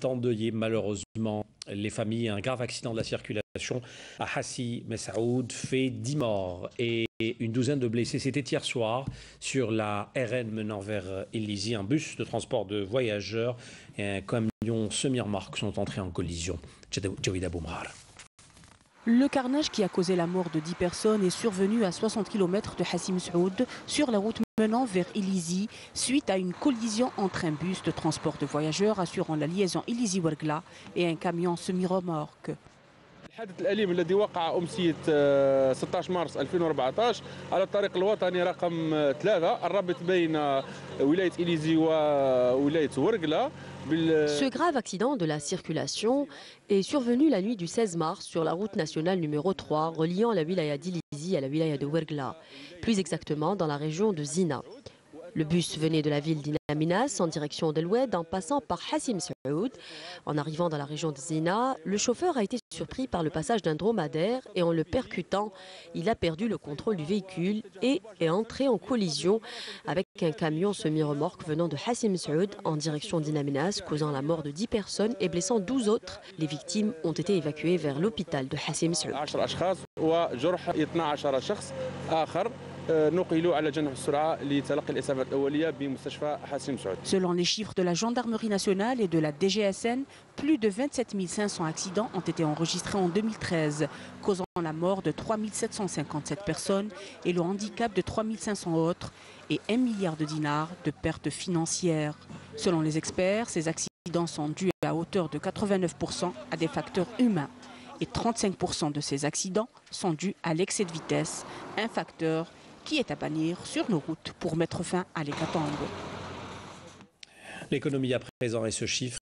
endeuillé malheureusement les familles. Un grave accident de la circulation à Hassi Messaoud fait 10 morts et une douzaine de blessés. C'était hier soir sur la RN menant vers Illizi. Un bus de transport de voyageurs et un camion semi-remorque sont entrés en collision. Jawida Boumrar. Le carnage qui a causé la mort de 10 personnes est survenu à 60 km de Hassi Messaoud sur la route menant vers Illizi suite à une collision entre un bus de transport de voyageurs assurant la liaison Illizi-Ouergla et un camion semi-remorque. الحادث الأليم الذي وقع أمسية 16 مارس 2014 على الطريق الوطني رقم 3 الرابط بين ولاية إليزي وولاية ورقلة. Ce grave accident de la circulation est survenu la nuit du 16 mars sur la route nationale numéro 3 reliant la wilaya d'Illizi à la wilaya de Ouergla, plus exactement dans la région de Zina. Le bus venait de la ville d'Inaminas en direction d'El-Oued en passant par Hassi Messaoud. En arrivant dans la région de Zina, le chauffeur a été surpris par le passage d'un dromadaire et en le percutant, il a perdu le contrôle du véhicule et est entré en collision avec un camion semi-remorque venant de Hassi Messaoud en direction d'Inaminas, causant la mort de 10 personnes et blessant 12 autres. Les victimes ont été évacuées vers l'hôpital de Hassi Messaoud. Selon les chiffres de la gendarmerie nationale et de la DGSN, plus de 27 500 accidents ont été enregistrés en 2013, causant la mort de 3 757 personnes et le handicap de 3 500 autres et 1 milliard de dinars de pertes financières. Selon les experts, ces accidents sont dus à hauteur de 89% à des facteurs humains et 35% de ces accidents sont dus à l'excès de vitesse, un facteur qui est à bannir sur nos routes pour mettre fin à l'hécatombe. L'économie à présent et ce chiffre